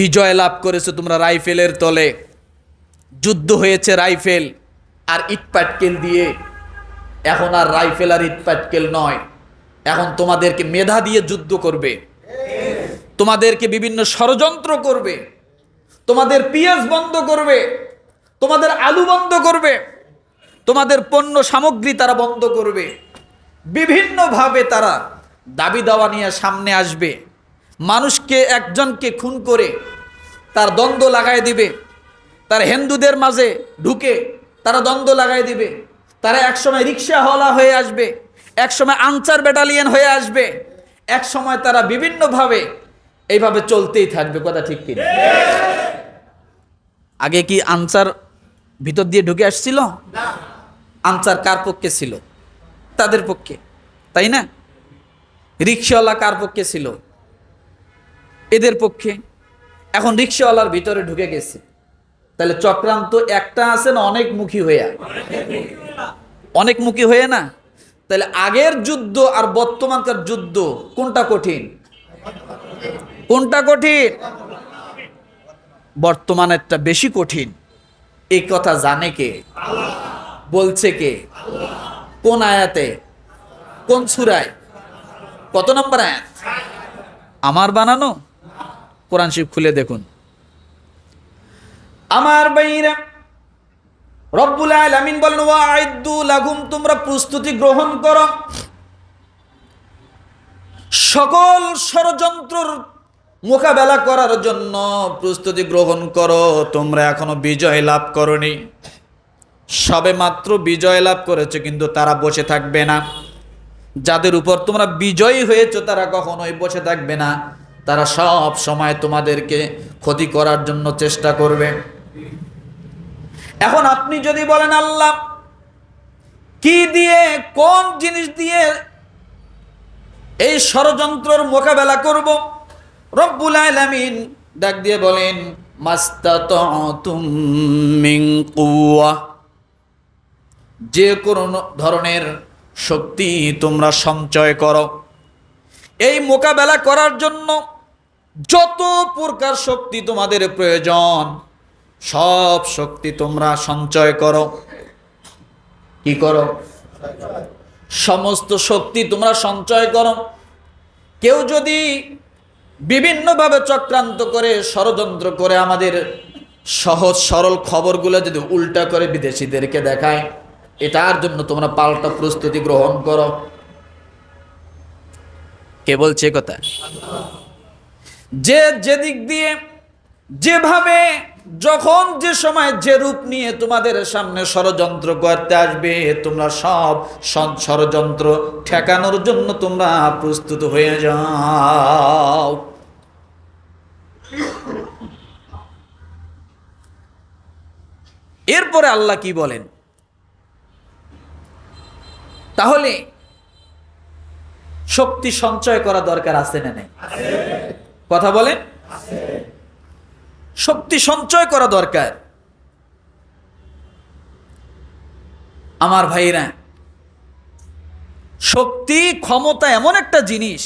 বিজয় লাভ করেছো তোমরা রাইফেলের তলে, যুদ্ধ হয়েছে রাইফেল আর ইটপাটকেল দিয়ে। এখন আর রাইফেল আর ইটপাটকেল নয়, এখন তোমাদেরকে মেধা দিয়ে যুদ্ধ করবে, তোমাদেরকে বিভিন্ন ষড়যন্ত্র করবে, তোমাদের পেঁয়াজ বন্ধ করবে, তোমাদের আলু বন্ধ করবে, তোমাদের পণ্য সামগ্রী তারা বন্ধ করবে। বিভিন্নভাবে তারা দাবি দাওয়া নিয়ে সামনে আসবে। মানুষকে একজনকে খুন করে তার দ্বন্দ্ব লাগাই দিবে, তার হিন্দুদের মাঝে ঢুকে তারা দ্বন্দ্ব লাগাই দিবে। তারা একসময় রিক্সাওয়ালা হয়ে আসবে, একসময় আনসার ব্যাটালিয়ন হয়ে আসবে, এক সময় তারা বিভিন্নভাবে এইভাবে চলতেই থাকবে। কথা ঠিক কিনা? আগে কি আনসার ভিতর দিয়ে ঢুকে আসছিল? আনসার কার পক্ষে ছিল? তাদের পক্ষে, তাই না? রিক্সাওয়ালা কার পক্ষে ছিল? এদের পক্ষে। এখন রিক্সাওয়ালার ভিতরে ঢুকে গেছে, তাহলে চক্রান্ত একটা আছে না অনেকমুখী হয়ে? অনেকমুখী হয়ে না? তাহলে আগের যুদ্ধ আর বর্তমানকার যুদ্ধ কোনটা কঠিন? কোনটা কঠিন? বর্তমানেরটা বেশি কঠিন। এই কথা জানে কে? বলছে কে? কোন আয়াতে? কোন সূরায়? কত নম্বর আয়াত? আমার বানানো? কোরআন শরীফ খুলে দেখুন। আমার ভাইরা, রব্বুল আলামিন বলেন ওয়াইদু লাহুম, তোমরা প্রস্তুতি গ্রহণ করো, সকল ষড়যন্ত্রের মোকাবেলা করার জন্য প্রস্তুতি গ্রহণ করো। তোমরা এখনো বিজয় লাভ করনি, সবে মাত্র বিজয় লাভ করেছো, কিন্তু তারা বসে থাকবে না। যাদের উপর তোমরা বিজয়ী হয়েছো তারা কখনোই বসে থাকবে না, তারা সব সময় তোমাদেরকে ক্ষতি করার জন্য চেষ্টা করবে। এখন আপনি যদি বলেন আল্লাহ কি দিয়ে, কোন জিনিস দিয়ে এই ষড়যন্ত্রের মোকাবেলা করব, রব্বুল আলামিন ডাক দিয়ে বলেন মাস্তাতুম মিন কুওয়া, যে কোনো ধরনের শক্তি তোমরা সঞ্চয় করো। এই মোকাবেলা করার জন্য যত প্রকার শক্তি তোমাদের প্রয়োজন, সব শক্তি তোমরা সঞ্চয় করো। কি করো? সমস্ত শক্তি তোমরা সঞ্চয় করো। কেউ যদি বিভিন্নভাবে চক্রান্ত করে, ষড়যন্ত্র করে, আমাদের সহজ সরল খবরগুলো যদি উল্টা করে বিদেশিদেরকে দেখায়, এটার জন্য তোমরা পাল্টা প্রস্তুতি গ্রহণ করো। কে বলছে কথা? যে যেদিক দিয়ে যেভাবে যখন যে সময় যে রূপ নিয়ে তোমাদের সামনে ষড়যন্ত্র করতে আসবে, তোমরা সব ষড়যন্ত্র ঠেকানোর জন্য তোমরা প্রস্তুত হয়ে যাও। এরপরে আল্লাহ কি বলেন? তাহলে শক্তি সঞ্চয় করা দরকার আছে না নাই? কথা বলেন। শক্তি সঞ্চয় করা দরকার। আমার ভাইরা, শক্তি ক্ষমতা এমন একটা জিনিস,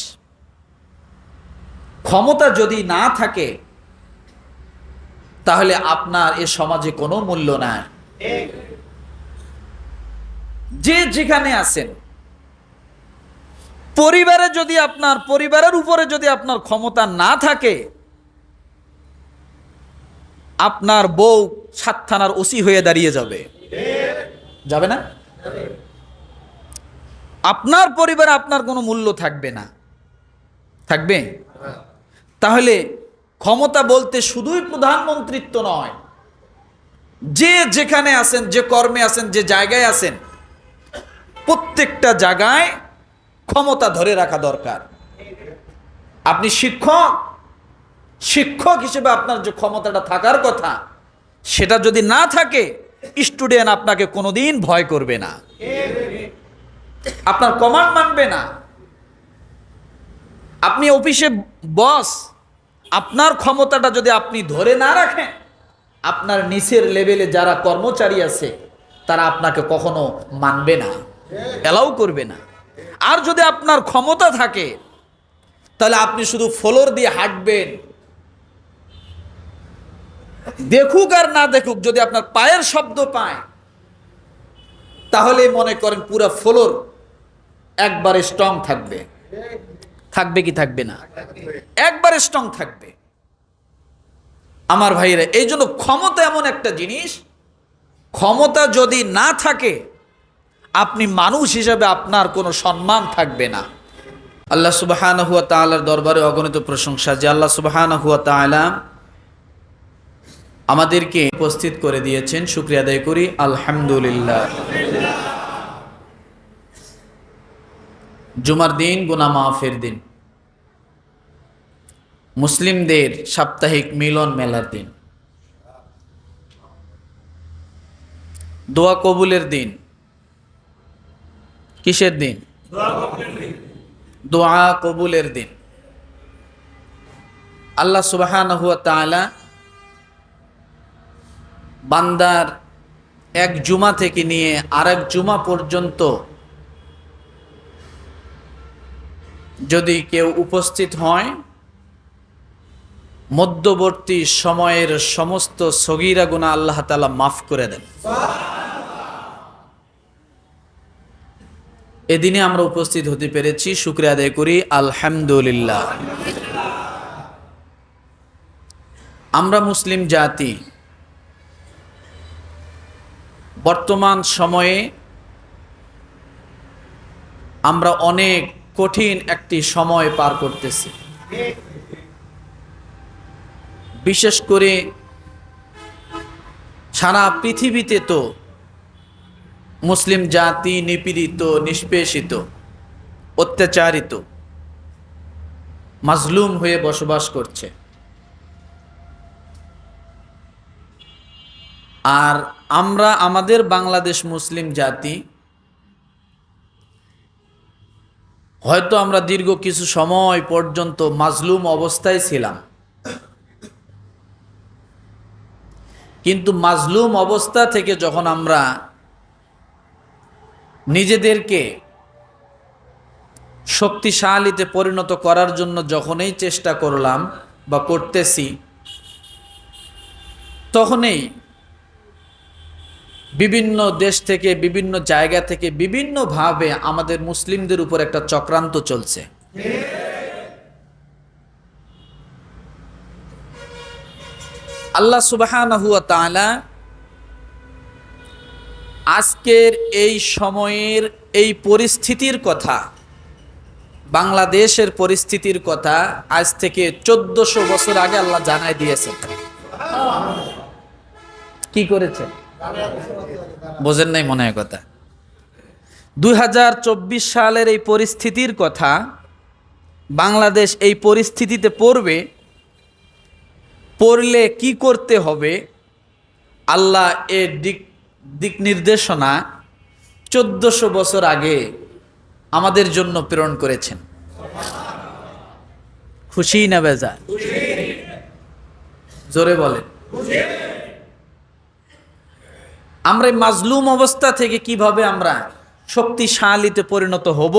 ক্ষমতা যদি না থাকে তাহলে আপনার এ সমাজে কোনো মূল্য নাই। যে যেখানে আছেন, পরিবারে যদি আপনার পরিবারের উপরে যদি আপনার ক্ষমতা না থাকে, আপনার বউ 7 থানার ওসি হয়ে দাঁড়িয়ে যাবে, যাবে না? আপনার পরিবারে আপনার কোনো মূল্য থাকবে না। থাকবে? তাহলে ক্ষমতা বলতে শুধুই প্রধানমন্ত্রিত্ব নয়, যে যেখানে আছেন, যে কর্মে আছেন, যে জায়গায় আছেন, প্রত্যেকটা জায়গায় ক্ষমতা ধরে রাখা দরকার। আপনি শিক্ষক, শিক্ষক হিসেবে আপনার যে ক্ষমতাটা থাকার কথা, সেটা যদি না থাকে, স্টুডেন্ট আপনাকে কোনোদিন ভয় করবে না, আপনার কমান্ড মানবে না। আপনি অফিসে বস, আপনার ক্ষমতাটা যদি আপনি ধরে না রাখেন, আপনার নিচের লেভেলে যারা কর্মচারী আছে তারা আপনাকে কখনো মানবে না, এলাও করবে না। আর যদি আপনার ক্ষমতা থাকে, তাহলে আপনি শুধু ফ্লোর দিয়ে হাঁটবেন, দেখুক আর না দেখুক, যদি আপনার পায়ের শব্দ পায় তাহলে মনে করেন পুরো ফ্লোর একবারে স্ট্রং থাকবে। থাকবে কি থাকবে না? একবারে স্ট্রং থাকবে। আমার ভাইরা, এই জন্য ক্ষমতা এমন একটা জিনিস, ক্ষমতা যদি না থাকে আপনি মানুষ হিসেবে আপনার কোনো সম্মান থাকবে না। আল্লাহ সুবহানাহু ওয়া তাআলার দরবারে অগণিত প্রশংসা যে আল্লাহ সুবহানাহু ওয়া তাআলা আমাদেরকে উপস্থিত করে দিয়েছেন। শুকরিয়া আদায় করি, আলহামদুলিল্লাহ। জুমার দিন, গুনাহ মাফের দিন, মুসলিমদের সাপ্তাহিক মিলন মেলার দিন, দোয়া কবুলের দিন। কিসের দিন? দোয়া কবুলের দিন। আল্লাহ সুবহানাহু ওয়া তাআলা বান্দার এক জুমা থেকে নিয়ে আরেক জুমা পর্যন্ত যদি কেউ উপস্থিত হয়, মধ্যবর্তী সময়ের সমস্ত সগীরা গুনাহ আল্লাহ তাআলা মাফ করে দেন। এদিনে আমরা উপস্থিত হতে পেরেছি, শুকরিয়া আদায় করি, আলহামদুলিল্লাহ। আমরা মুসলিম জাতি বর্তমান সময়ে আমরা অনেক কঠিন একটি সময় পার করতেছি। বিশেষ করে সারা পৃথিবীতে তো মুসলিম জাতি নিপীড়িত, নিষ্পেষিত, অত্যাচারিত, মাজলুম হয়ে বসবাস করছে। আর আমরা আমাদের বাংলাদেশ মুসলিম জাতি হয়তো আমরা দীর্ঘ কিছু সময় পর্যন্ত মাজলুম অবস্থায় ছিলাম, কিন্তু মাজলুম অবস্থা থেকে যখন আমরা নিজেদেরকে শক্তিশালীতে পরিণত করার জন্য যখনই চেষ্টা করলাম বা করতেছি, তখনই বিভিন্ন দেশ থেকে, বিভিন্ন জায়গা থেকে, বিভিন্নভাবে আমাদের মুসলিমদের উপর একটা চক্রান্ত চলছে। আল্লাহ সুবহানাহু ওয়া তাআলা আজকের এই সময়ের এই পরিস্থিতির কথা, বাংলাদেশের পরিস্থিতির কথা আজ থেকে 1400 বছর আগে আল্লাহ জানাই দিয়েছেন। কি করেছেন? বোঝেন নাই মনে হয় কথা। 2024 সালের এই পরিস্থিতির কথা, বাংলাদেশ এই পরিস্থিতিতে পড়বে, পড়লে কি করতে হবে, আল্লাহ এর দিক নির্দেশনা 1400 বছর আগে আমাদের জন্য প্রেরণ করেছেন। খুশি না বেজার? জোরে বলেন। আমরা এই মাজলুম অবস্থা থেকে কিভাবে আমরা শক্তিশালীতে পরিণত হব,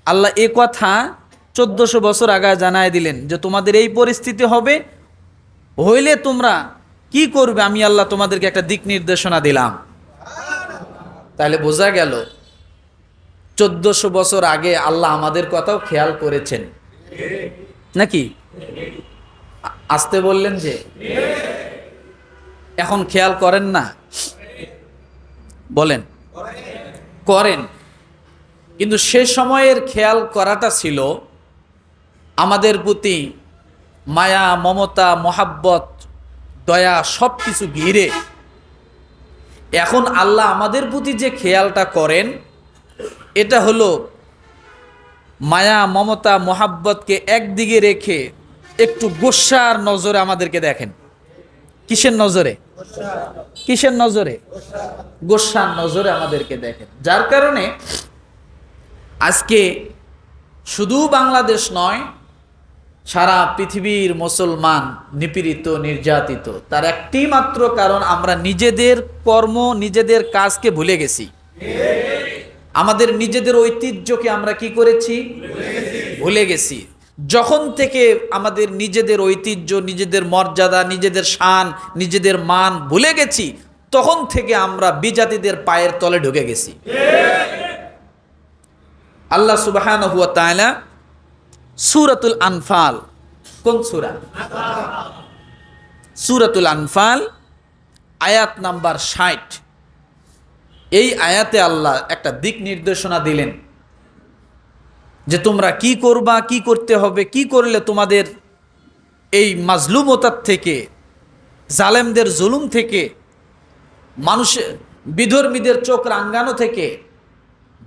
আল্লাহ এ কথা 1400 বছর আগে জানায় দিলেন যে তোমাদের এই পরিস্থিতি হবে, হইলে তোমরা কি করবে আমি আল্লাহ তোমাদেরকে একটা দিক নির্দেশনা দিলাম। তাহলে বোঝা গেল 1400 বছর আগে আল্লাহ আমাদের কথাও খেয়াল করেছেন নাকি? আসতে বললেন যে এখন খেয়াল করেন না? বলেন করেন, কিন্তু সে সময়ের খেয়াল করাটা ছিল আমাদের প্রতি মায়া, মমতা, মহাব্বত, দয়া সব কিছু ঘিরে। এখন আল্লাহ আমাদের প্রতি যে খেয়ালটা করেন, এটা হলো মায়া, মমতা, মহাব্বতকে একদিকে রেখে একটু গোস্সার নজরে আমাদেরকে দেখেন। কিসের নজরে? কিসের নজরে? গোস্সার নজরে আমাদেরকে দেখেন। যার কারণে আজকে শুধু বাংলাদেশ নয়, সারা পৃথিবীর মুসলমান নিপীড়িত, নির্যাতিত। তার একটি মাত্র কারণ, আমরা নিজেদের কর্ম, নিজেদের কাজকে ভুলে গেছি। আমাদের নিজেদের ঐতিহ্যকে আমরা কি করেছি? ভুলে গেছি। যখন থেকে আমাদের নিজেদের ঐতিহ্য, নিজেদের মর্যাদা, নিজেদের শান, নিজেদের মান ভুলে গেছি, তখন থেকে আমরা বিজাতিদের পায়ের তলে ঢুকে গেছি। আল্লাহ সুবহানাহু ওয়া তাআলা সূরাতুল আনফাল, কোন সূরা? সূরাতুল আনফাল আয়াত নাম্বার 60, এই আয়াতে আল্লাহ একটা দিক নির্দেশনা দিলেন যে তোমরা কি করবা, কি করতে হবে, কি করলে তোমাদের এই মাজলুমতার থেকে, জালেমদের জুলুম থেকে, মানুষের বিধর্মীদের চোখ রাঙ্গানো থেকে,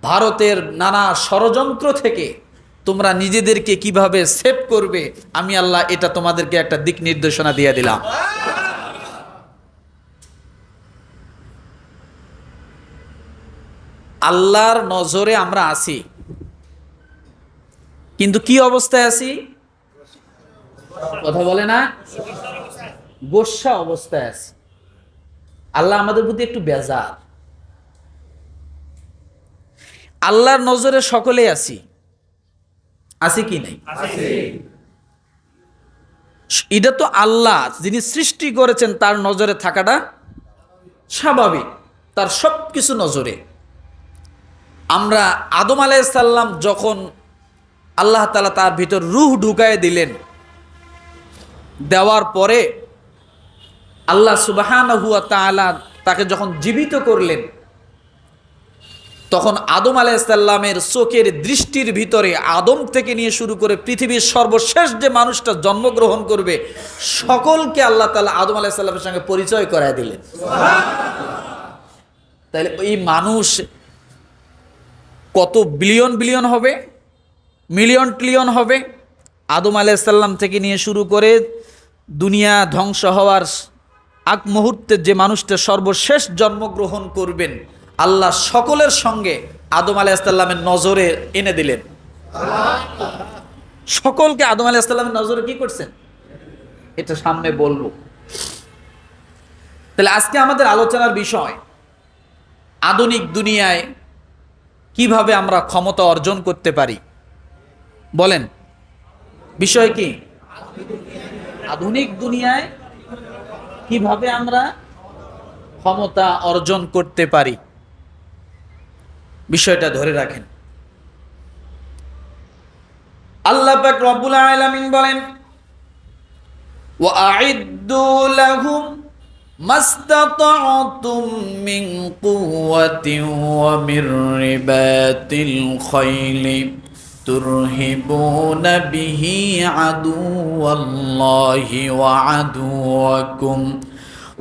ভারতের নানা ষড়যন্ত্র থেকে তোমরা নিজেদেরকে কিভাবে সেভ করবে, আমি আল্লাহ এটা তোমাদেরকে একটা দিক নির্দেশনা দিয়ে দিলাম। আল্লাহর নজরে আমরা আছি, কিন্তু কি অবস্থায় আছি? কথা বলে না, গোস্বা অবস্থায় আছি। আল্লাহ আমাদের প্রতি একটু বেজার। আল্লাহর নজরে সকলেই আছি, আছি কি নাই? এটা তো আল্লাহ যিনি সৃষ্টি করেছেন তার নজরে থাকাটা স্বাভাবিক, তার সব কিছু নজরে। আমরা আদম আলাইহিস সালাম যখন আল্লাহ তাআলা তার ভিতর রূহ ঢুকায় দিলেন, দেওয়ার পরে আল্লাহ সুবহানাহু ওয়া তাআলা তাকে যখন জীবিত করলেন, তখন আদম আলাইহিস সালামের চোখের দৃষ্টির ভিতরে আদম থেকে নিয়ে শুরু করে পৃথিবীর সর্বশেষ যে মানুষটা জন্মগ্রহণ করবে সকলকে আল্লাহ তাআলা আদম আলাইহিস সালামের সঙ্গে পরিচয় করায় দিলেন। তাহলে এই মানুষ কত বিলিয়ন বিলিয়ন হবে, মিলিয়ন ট্রিলিয়ন হবে। আদম আলাইহিস সালাম থেকে নিয়ে শুরু করে দুনিয়া ধ্বংস হওয়ার আগ মুহূর্তে যে মানুষটা সর্বশেষ জন্মগ্রহণ করবেন, আল্লাহ সকলের সঙ্গে আদম আলাইহিস সালামের নজরে এনে দিলেন। সকলকে আদম আলাইহিস সালামের নজরে কি করছেন, এটা সামনে বলবো। তাহলে আজকে আমাদের আলোচনার বিষয়, আধুনিক দুনিয়ায় কিভাবে আমরা ক্ষমতা অর্জন করতে পারি। বলেন বিষয় কি? আধুনিক দুনিয়ায় কিভাবে আমরা ক্ষমতা অর্জন করতে পারি, বিষয়টা ধরে রাখেন। আল্লাহ পাক রব্বুল আলামিন বলেন, ওয়া আ'ইদ্দু লাহুম মাস্তাতা'তুম মিন কুওয়াতিন ওয়া মির রিবাতিল খাইলি তুরহিবুনা বিহি আদুওয়াল্লাহি ওয়া আদুওয়াকুম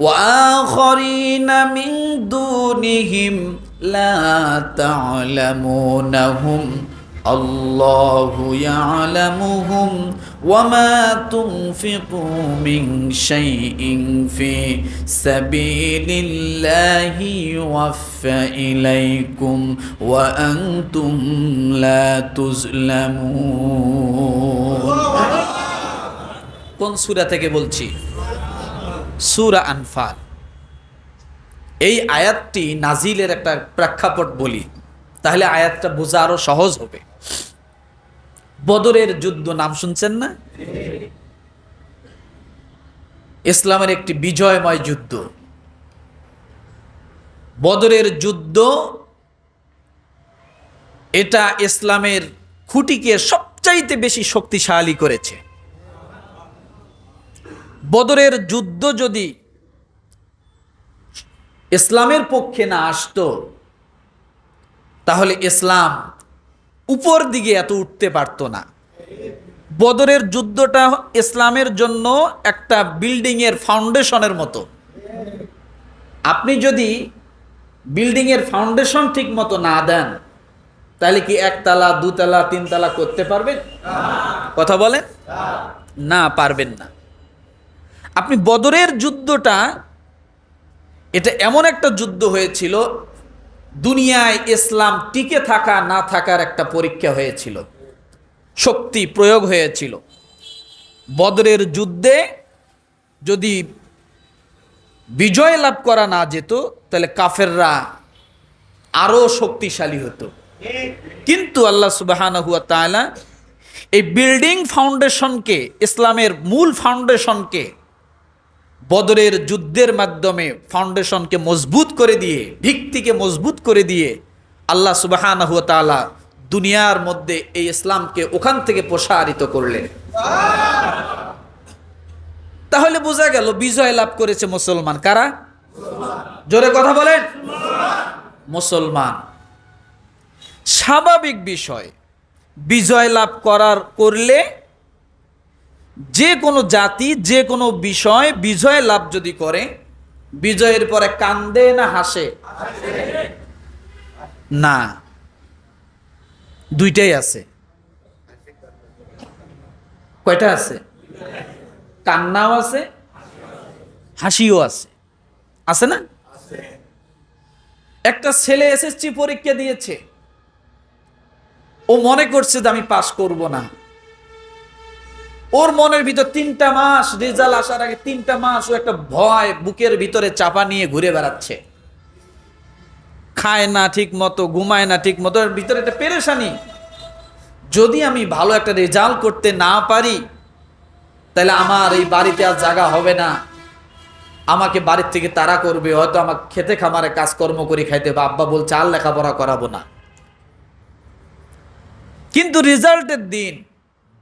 ওয়া আখারিনা মিন দুনিহিম লা তা'লামুনাহুম আল্লাহু ইয়া'লামুহুম ওয়া মা তুনফিকু মিন শাইইন ফি সাবিলিল্লাহি ওয়াফা ইলাইকুম ওয়া আনতুম লা তুজলামুন। কোন সূরা থেকে বলছি? সূরা আনফাল। এই আয়াতটি নাজিলের একটা প্রেক্ষাপট বলি, তাহলে আয়াতটা বোঝা আরো সহজ হবে। বদরের যুদ্ধ নাম শুনছেন না? ইসলামের একটি বিজয়ময় যুদ্ধ। বদরের যুদ্ধ এটা ইসলামের খুঁটিকে সবচাইতে বেশি শক্তিশালী করেছে। বদরের যুদ্ধ যদি ইসলামের পক্ষে না আসতো, তাহলে ইসলাম উপর দিকে এত উঠতে পারতো না। বদরের যুদ্ধটা ইসলামের জন্য একটা বিল্ডিংয়ের ফাউন্ডেশনের মতো। আপনি যদি বিল্ডিংয়ের ফাউন্ডেশন ঠিক মতো না দেন, তাহলে কি একতলা, দুতলা, তিনতলা করতে পারবেন? কথা বলেন না, পারবেন না। আপনি বদরের যুদ্ধটা, এটা এমন একটা যুদ্ধ হয়েছিল, দুনিয়ায় ইসলাম টিকে থাকা না থাকার একটা পরীক্ষা হয়েছিল, শক্তি প্রয়োগ হয়েছিল। বদরের যুদ্ধে যদি বিজয় লাভ করা না যেত, তাহলে কাফেররা আরো শক্তিশালী হতো। কিন্তু আল্লাহ সুবহানাহু ওয়া তাআলা এই বিল্ডিং ফাউন্ডেশনকে, ইসলামের মূল ফাউন্ডেশনকে বদরের যুদ্ধের মাধ্যমে ফাউন্ডেশনকে মজবুত করে দিয়ে, ভিত্তিকে মজবুত করে দিয়ে আল্লাহ সুবহানাহু ওয়া তাআলা দুনিয়ার মধ্যে এই ইসলামকে ওখান থেকে প্রসারিত করলেন। তাহলে বোঝা গেল বিজয় লাভ করেছে মুসলমান। কারা? জোরে কথা বলেন। মুসলমান। স্বাভাবিক বিষয়, বিজয় লাভ করলে যে কোনো জাতি, যে কোনো বিষয় বিজয় লাভ যদি করে, বিজয়ের পরে কান্দে না হাসে? না, দুইটাই আছে। কয়টা আছে? কান্নাও আছে, হাসিও আছে। আছে না? একটা ছেলে এসএসসি পরীক্ষা দিয়েছে, ও মনে করছে যে আমি পাস করব না। ওর মনের ভিতর 3টা মাস, রেজাল্ট আসার আগে 3টা মাস ও একটা ভয় বুকের ভিতরে চাপা নিয়ে ঘুরে বেড়াচ্ছে। খায় না ঠিক মতো, ঘুমায় না ঠিক মতো, এর ভিতরে একটা পেরেশানি। যদি আমি ভালো একটা রেজাল্ট করতে না পারি, তাহলে আমার এই বাড়িতে আর জায়গা হবে না, আমাকে বাড়ির থেকে তাড়া করবে, হয়তো আমাকে খেতে খামারে কাজকর্ম করে খাইতে, বা আব্বা বলছে আর লেখাপড়া করাবো না। কিন্তু রেজাল্টের দিন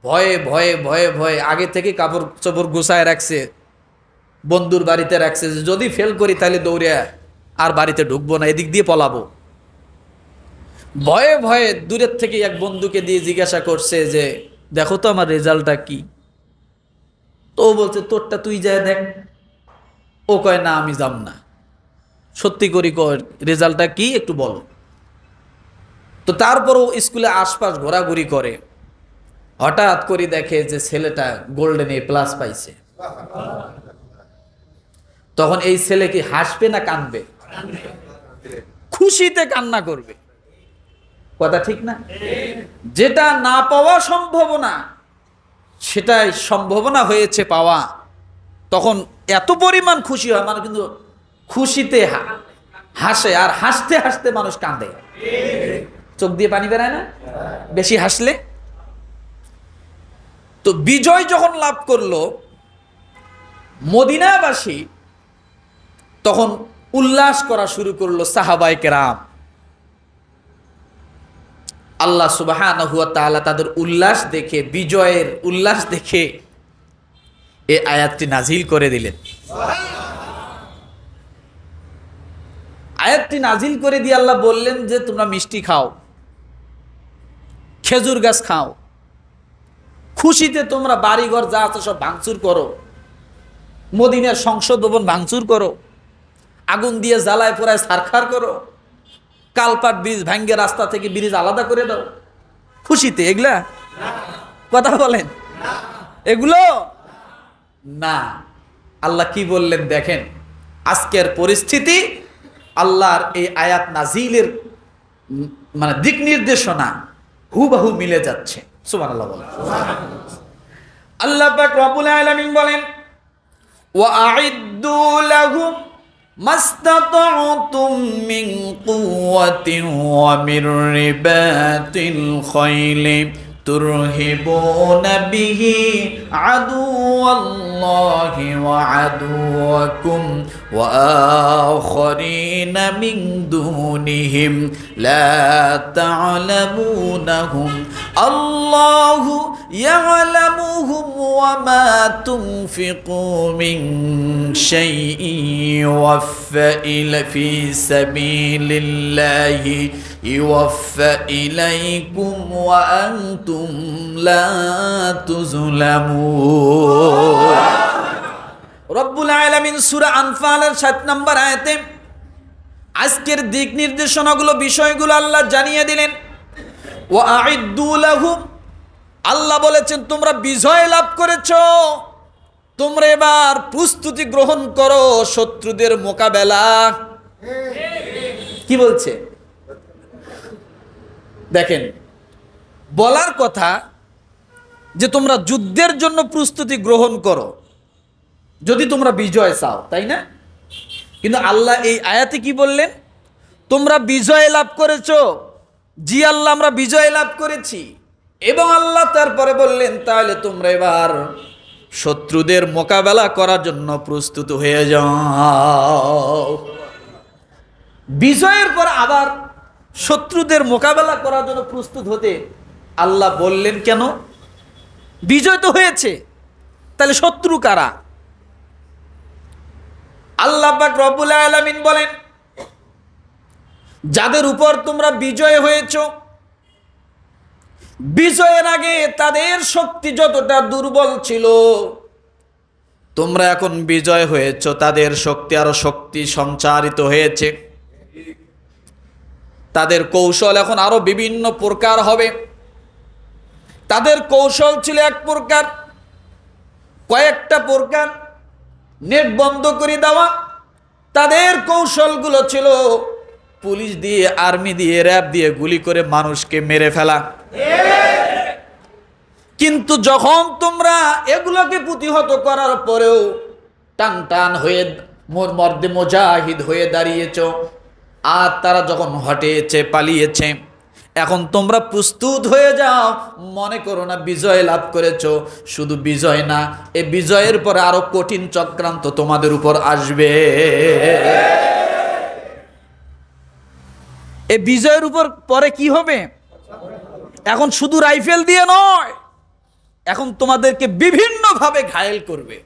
ভয়ে ভয়ে ভয়ে ভয়ে আগে থেকে কাপড় চোপড় গুছায় রাখছে, বন্ধুর বাড়িতে রাখছে, যে যদি ফেল করি তাহলে দৌড়ে আর বাড়িতে ঢুকবো না, এদিক দিয়ে পলাবো। ভয়ে ভয়ে দূরের থেকে এক বন্ধুকে দিয়ে জিজ্ঞাসা করছে যে দেখো তো আমার রেজাল্টটা কি। তো ও বলছে তোরটা তুই যায় দেখ। ও কয় না আমি যাব না, সত্যি করি কয় রেজাল্টটা কি একটু বলো। তো তারপরও স্কুলে আশপাশ ঘোরাঘুরি করে, হঠাৎ করে দেখে যে ছেলেটা গোল্ডেন A+ পাইছে। তখন এই ছেলে কি হাসবে না কাঁদবে? খুশিতে কান্না করবে। কথা ঠিক না? যেটা না পাওয়া সম্ভাবনা, সেটাই সম্ভাবনা হয়েছে পাওয়া। তখন এত পরিমাণ খুশি হয়, মানে কিন্তু খুশিতে হাসে, আর হাসতে হাসতে মানুষ কাঁদে। চোখ দিয়ে পানি বেরায় না বেশি হাসলে? তো বিজয় যখন লাভ করলো মদিনাবাসী, তখন উল্লাস করা শুরু করলো সাহাবায়ে কেরাম। আল্লাহ সুবহানাহু ওয়া তাআলা তাদের উল্লাস দেখে, বিজয়ের উল্লাস দেখে এই আয়াতটি নাজিল করে দিলেন। আয়াতটি নাজিল করে দিয়ে আল্লাহ বললেন যে তোমরা মিষ্টি খাও, খেজুর গাছ খাও, খুশিতে তোমরা বাড়িঘর যা আছে সব ভাঙচুর করো, মদিনার সংসদ ভবন ভাঙচুর করো, আগুন দিয়ে জ্বালায় পোড়ায় ছারখার করো, কালপাট ব্রিজ ভাঙ্গে রাস্তা থেকে ব্রিজ আলাদা করে দাও। খুশিতে এগুলা? কথা বলেন, এগুলো না। আল্লাহ কি বললেন দেখেন, আজকের পরিস্থিতি আল্লাহর এই আয়াত নাজিলের মানে দিক নির্দেশনা হুবহু মিলে যাচ্ছে। সুবহানাল্লাহ বলেন। আল্লাহ পাক রব্বুল আলামিন বলেন ওয়া আ'ইদ্দু লাহুম মাস্তাতা'তুম মিন কুওয়াতিন ওয়া মির রিবাতিল খাইলি তুরহিবুনা বিহি আদুওয়াল্লাহি ওয়া আদুওয়াকুম ওয়া আখারিনা মিন দুনিহিম লা তা'লামুনাহুম আল্লাহু ইয়া'লামুহুম ওয়া মা তুনফিকু মিন শাইইন ইউওয়াফা ইলা ফি সাবিলিল্লাহি ইউওয়াফা ইলাইকুম ওয়া আনতুম লা তুযলামুন। রব্বুল আলামিন সূরা আনফালের 7 নম্বর আয়াতে আজকের দিক নির্দেশনাগুলো, বিষয়গুলো আল্লাহ জানিয়ে দিলেন। ওয়া আ'ইদ্দু লাহুম, আল্লাহ বলেছেন তোমরা বিজয় লাভ করেছো, তোমরা এবার প্রস্তুতি গ্রহণ করো শত্রুদের মোকাবেলা। কি বলছে দেখেন, বলার কথা যে তোমরা যুদ্ধের জন্য প্রস্তুতি গ্রহণ করো যদি তোমরা বিজয় চাও, তাই না? কিন্তু আল্লাহ এই আয়াতে কি বললেন? তোমরা বিজয় লাভ করেছো। জি আল্লাহ, আমরা বিজয় লাভ করেছি, এবং আল্লাহ তারপরে বললেন, তাহলে তোমরা এবার শত্রুদের মোকাবেলা করার জন্য প্রস্তুত হয়ে যাও। বিজয়ের পর আবার শত্রুদের মোকাবেলা করার জন্য প্রস্তুত হতে আল্লাহ বললেন কেন? বিজয় তো হয়েছে, তাহলে শত্রু কারা? আল্লাহ পাক রব্বুল আলামিন বলেন, যাদের উপর তোমরা বিজয় হয়েছো, বিজয়ের আগে তাদের শক্তি যতটা দুর্বল ছিল, তোমরা এখন বিজয় হয়েছো, তাদের শক্তি আরো শক্তি সঞ্চারিত হয়েছে। তাদের কৌশল এখন আরো বিভিন্ন প্রকার হবে। তাদের কৌশল ছিল এক প্রকার, কয়েকটা প্রকার, নেট বন্ধ করে দেওয়া। তাদের কৌশলগুলো ছিল পুলিশ দিয়ে, আর্মি দিয়ে, র্যাব দিয়ে গুলি করে মানুষকে মেরে ফেলা। কিন্তু যখন তোমরা এগুলোকে প্রতিহত করার পরেও টান টান হয়ে মর্দে মুজাহিদ হয়ে দাঁড়িয়েছ, আর তারা যখন হটেছে, পালিয়েছে, এখন তোমরা প্রস্তুত হয়ে যাও। মনে করো না বিজয় লাভ করেছো, শুধু বিজয় না, এই বিজয়ের পরে আরো কঠিন চক্রান্ত তোমাদের উপর আসবে। এই বিজয়ের উপর পরে কি হবে? এখন শুধু রাইফেল দিয়ে নয়, এখন তোমাদেরকে বিভিন্ন ভাবে ঘায়েল করবে।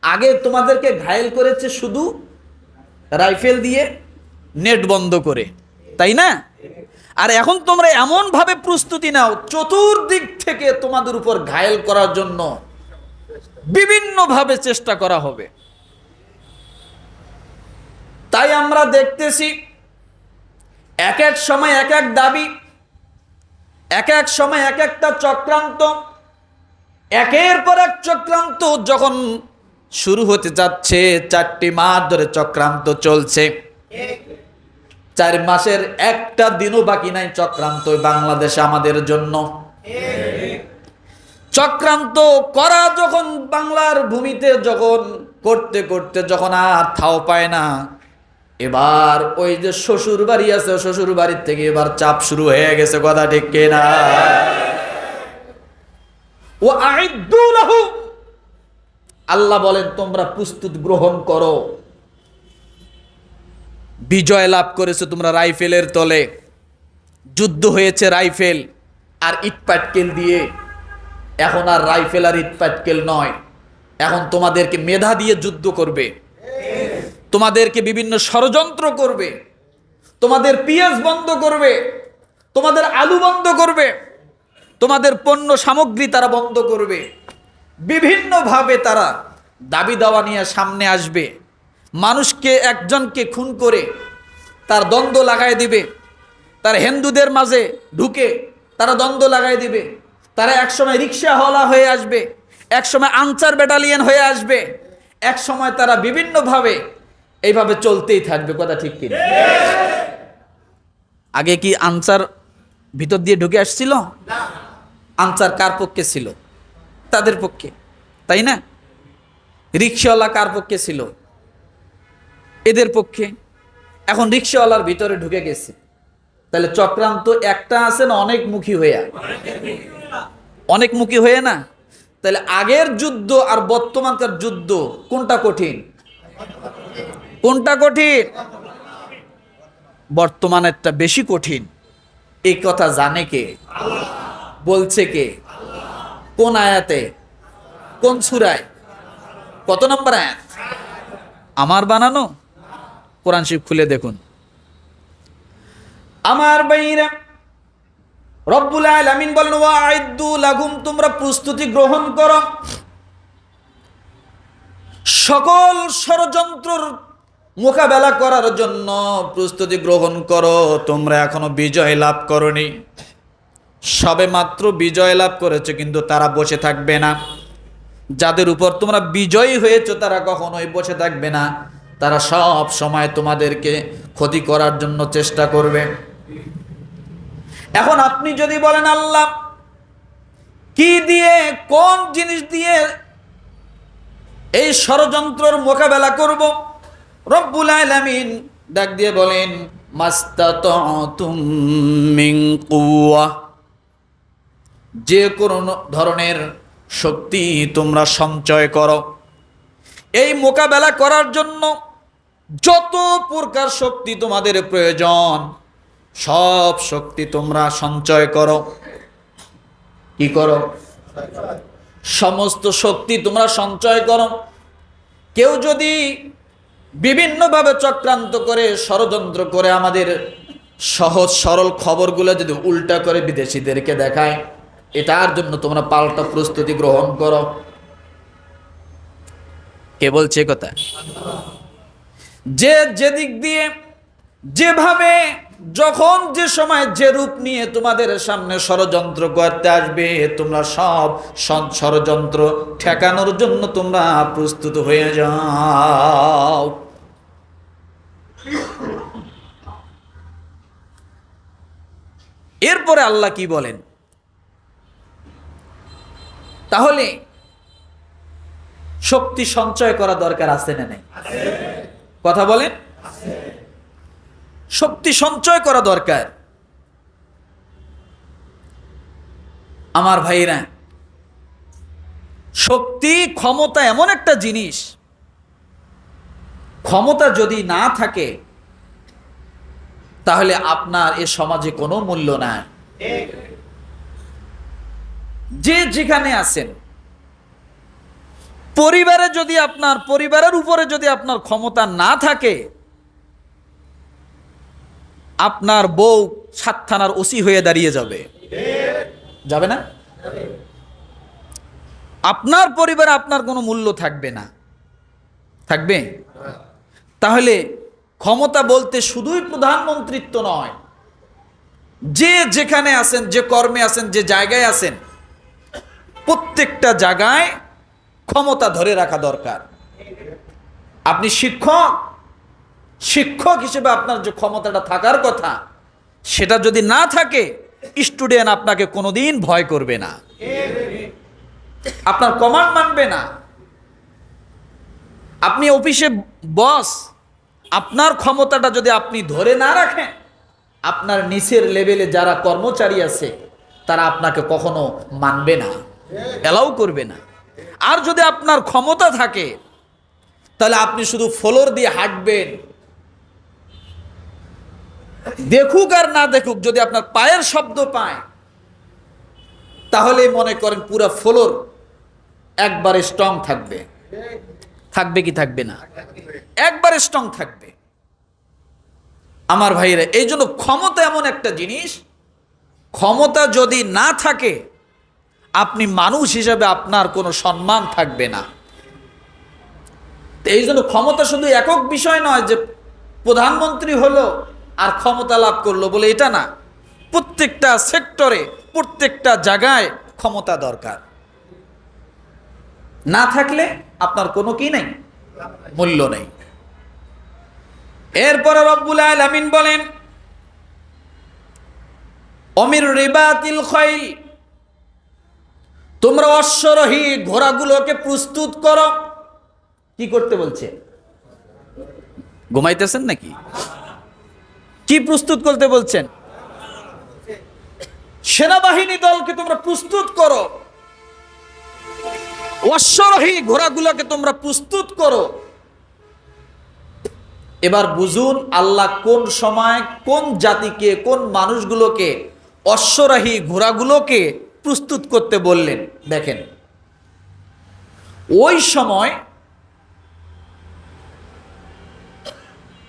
আগে তোমাদেরকে ঘায়েল করেছে শুধু রাইফেল দিয়ে, নেট বন্ধ করে, তাই না? আর এখন তোমরা এমন ভাবে প্রস্তুতি নাও, চতুর্দিক থেকে তোমাদের উপর ঘায়েল করার জন্য বিভিন্ন ভাবে চেষ্টা করা হবে। তাই আমরা দেখতেছি এক এক সময় এক এক দাবি, এক এক সময় এক একটা চক্রান্ত, একের পর এক চক্রান্ত যখন শুরু হতে যাচ্ছে। 4টি মাস ধরে চক্রান্ত চলছে, 4 মাসের একটা দিনও বাকি নাই চক্রান্ত বাংলাদেশে আমাদের জন্য। চক্রান্ত করা যখন বাংলার ভূমিতে যখন করতে করতে যখন আর থাও পায় না, এবার ওই যে শ্বশুর বাড়ি আছে, শ্বশুর বাড়ির থেকে এবার চাপ শুরু হয়ে গেছে। কথা ঠিক কিনা? ও আইদ্দু লাহু, আল্লাহ বলেন তোমরা প্রস্তুত গ্রহণ করো। বিজয় লাভ করেছো তোমরা রাইফেলের তলে, যুদ্ধ হয়েছে রাইফেল আর ইটপাটকেল দিয়ে। এখন আর রাইফেল আর ইটপাটকেল নয়, এখন তোমাদেরকে মেধা দিয়ে যুদ্ধ করবে, তোমাদেরকে বিভিন্ন ষড়যন্ত্র করবে, তোমাদের পেঁয়াজ বন্ধ করবে, তোমাদের আলু বন্ধ করবে, তোমাদের পণ্য সামগ্রী তারা বন্ধ করবে। বিভিন্নভাবে তারা দাবি দাওয়া নিয়ে সামনে আসবে। মানুষকে, একজনকে খুন করে তার দ্বন্দ্ব লাগাই দিবে, তার হিন্দুদের মাঝে ঢুকে তারা দ্বন্দ্ব লাগাই দিবে। তারা একসময় রিক্সাওয়ালা হয়ে আসবে, একসময় আনসার ব্যাটালিয়ন হয়ে আসবে, এক সময় তারা বিভিন্নভাবে এইভাবে চলতেই থাকবে। কথা ঠিক কিনা? আগে কি আনসার ভিতর দিয়ে ঢুকে আসছিল? আনসার কার পক্ষে ছিল? তাদের পক্ষে, তাই না? রিক্সাওয়ালা কার পক্ষে ছিল? এদের পক্ষে। এখন রিক্সাওয়ালার ভিতরে ঢুকে গেছে, তাহলে চক্রান্ত একটা আছে না অনেকমুখী হয়ে? অনেকমুখী হয়ে না? তাহলে আগের যুদ্ধ আর বর্তমানকার যুদ্ধ কোনটা কঠিন? কোনটা কঠিন? বর্তমানেরটা বেশি কঠিন। এই কথা জানে কে? বলছে কে? কোন আয়াতে? কোন সূরায়? কত নম্বর আয়াত? আমার বানানো? কোরআন শরীফ খুলে দেখুন। আমার ভাইরা, রব্বুল আলামিন বলেন ওয়াইদ্দু লাহুম, তোমরা প্রস্তুতি গ্রহণ করো, সকল ষড়যন্ত্রের মোকাবেলা করার জন্য প্রস্তুতি গ্রহণ করো। তোমরা এখনো বিজয় লাভ করনি, সবে মাত্র বিজয় লাভ করেছো, কিন্তু তারা বসে থাকবে না। যাদের উপর তোমরা বিজয়ী হয়েছো তারা কখনোই বসে থাকবে না, তারা সব সময় তোমাদেরকে ক্ষতি করার জন্য চেষ্টা করবে। এখন আপনি যদি বলেন আল্লাহ কি দিয়ে, কোন জিনিস দিয়ে এই ষড়যন্ত্রের মোকাবেলা করব, রব্বুল আলামিন ডাক দিয়ে বলেন মাস্তাতুম মিন কুওয়া, যে কোনো ধরনের শক্তি তোমরা সঞ্চয় করো। এই মোকাবেলা করার জন্য যত প্রকার শক্তি তোমাদের প্রয়োজন সব শক্তি তোমরা সঞ্চয় করো। কি করো? সমস্ত শক্তি তোমরা সঞ্চয় করো। কেউ যদি বিভিন্নভাবে চক্রান্ত করে ষড়যন্ত্র করে আমাদের সহজ সরল খবরগুলো যদি উল্টা করে বিদেশিদেরকে দেখায়, এটার জন্য তোমরা পাল্টা প্রস্তুতি গ্রহণ করো। কে বলছে কথা? যে যেদিক দিয়ে যেভাবে যখন যে সময় যে রূপ নিয়ে তোমাদের সামনে ষড়যন্ত্র করতে আসবে, তোমরা সব ষড়যন্ত্র ঠেকানোর জন্য তোমরা প্রস্তুত হয়ে যাও। এরপরে আল্লাহ কি বলেন? তাহলে শক্তি সঞ্চয় করা দরকার আছে না নাই? কথা বলেন। শক্তি সঞ্চয় করা দরকার। আমার ভাইরা, শক্তি ক্ষমতা এমন একটা জিনিস, ক্ষমতা যদি না থাকে তাহলে আপনার এ সমাজে কোনো মূল্য নাই। যে যেখানে আছেন, পরিবারে যদি আপনার পরিবারের উপরে যদি আপনার ক্ষমতা না থাকে, আপনার বউ 7 থানার ওসি হয়ে দাঁড়িয়ে যাবে, যাবে না? আপনার পরিবারে আপনার কোনো মূল্য থাকবে না। থাকবে? তাহলে ক্ষমতা বলতে শুধুই প্রধানমন্ত্রিত্ব নয়, যে যেখানে আছেন, যে কর্মে আছেন, যে জায়গায় আছেন, প্রত্যেকটা জায়গায় ক্ষমতা ধরে রাখা দরকার। আপনি শিক্ষক হিসেবে আপনার যে ক্ষমতাটা থাকার কথা, সেটা যদি না থাকে, স্টুডেন্ট আপনাকে কোনোদিন ভয় করবে না, আপনার কমান্ড মানবে না। আপনি অফিসে বস, আপনার ক্ষমতাটা যদি আপনি ধরে না রাখেন, আপনার নিচের লেভেলে যারা কর্মচারী আছে তারা আপনাকে কখনো মানবে না, এলাও করবে না। আর যদি আপনার ক্ষমতা থাকে তাহলে আপনি শুধু ফ্লোর দিয়ে হাঁটবেন, দেখুক আর না দেখুক, যদি আপনার পায়ের শব্দ পায় তাহলে মনে করেন পুরো ফ্লোর একবারে স্ট্রং থাকবে। থাকবে কি থাকবে না? একবারে স্ট্রং থাকবে। আমার ভাইরা, এই জন্য ক্ষমতা এমন একটা জিনিস, ক্ষমতা যদি না থাকে আপনি মানুষ হিসেবে আপনার কোনো সম্মান থাকবে না। এই জন্য ক্ষমতা শুধু একক বিষয় নয় যে প্রধানমন্ত্রী হলো আর ক্ষমতা লাভ করলো বলে, এটা না। প্রত্যেকটা সেক্টরে, প্রত্যেকটা জায়গায় ক্ষমতা দরকার। না থাকলে আপনার কোনো কি নেই, মূল্য নেই। এরপরে রব্বুল আলামিন বলেন, অমির রিবাতিল খাইল, তোমরা অশ্বরোহী ঘোড়াগুলোকে প্রস্তুত করো। কি করতে বলছে? ঘুমাইতেছেন নাকি? কি প্রস্তুত করতে বলছেন? সেনাবাহিনী দলকে তোমরা প্রস্তুত করো, অশ্বরোহী ঘোড়াগুলোকে তোমরা প্রস্তুত করো। এবার বুঝুন আল্লাহ কোন সময় কোন জাতিকে, কোন মানুষগুলোকে অশ্বরোহী ঘোড়াগুলোকে প্রস্তুত করতে বললেন। দেখেন, ওই সময়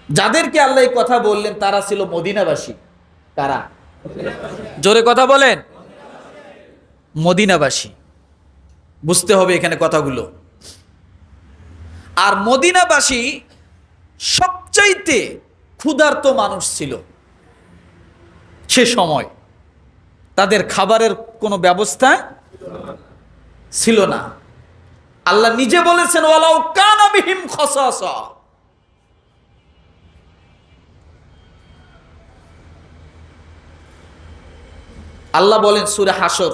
যাদেরকে আল্লাহ এই কথা বললেন তারা ছিল মদিনাবাসী। কারা? জোরে কথা বলেন। মদিনাবাসী। বুঝতে হবে এখানে কথাগুলো। আর মদিনাবাসী সবচাইতে ক্ষুধার্ত মানুষ ছিল সে সময়। তাদের খাবারের কোনো ব্যবস্থা ছিল না। আল্লাহ নিজে বলেছেন, ওয়ালাউ কানা বিহিম খাসাসা। আল্লাহ বলেন সূরা হাসর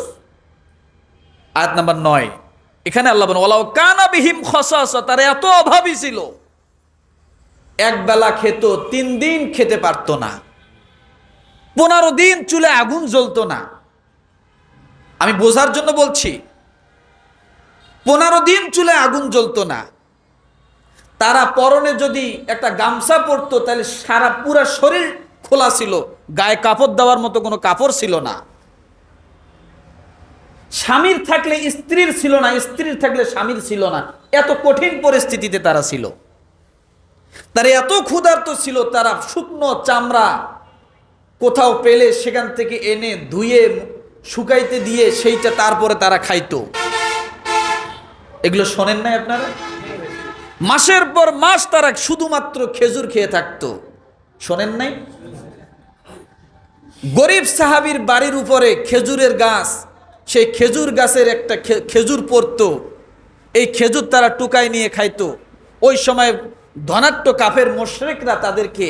আয়াত নাম্বার 9, এখানে আল্লাহ বলেন ওয়ালাউ কানা বিহিম খাসাসা, তারা এত অভাবী ছিল, এক বেলা খেত, 3 দিন খেতে পারতো না, 15 দিন চুলে আগুন জ্বলতো না। আমি বোঝার জন্য বলছি, 15 দিন চুলায় আগুন জ্বলতো না। তারা পরনে যদি একটা গামছা পরতো তাহলে সারা পুরা শরীর খোলা ছিল, গায়ে কাপড় দেওয়ার মতো কোনো কাপড় ছিল না। স্বামীর থাকলে স্ত্রীর ছিল না, স্ত্রীর থাকলে স্বামীর ছিল না, এত কঠিন পরিস্থিতিতে তারা ছিল। তারা এত ক্ষুধার্ত ছিল, তারা শুকনো চামড়া কোথাও পেলে সেখান থেকে এনে ধুয়ে শুকাইতে দিয়ে সেইটা তারপরে তারা খাইতো। এগুলো শোনেন নাই আপনারা? মাসের পর মাস তারা শুধুমাত্র খেজুর খেয়ে থাকতো, শোনেন নাই? গরিব সাহাবীর বাড়ির উপরে খেজুরের গাছ, সেই খেজুর গাছের একটা খেজুর পড়তো, এই খেজুর তারা টুকায় নিয়ে খাইতো। ওই সময় ধনাঢ্য কাফের মুশরিকরা তাদেরকে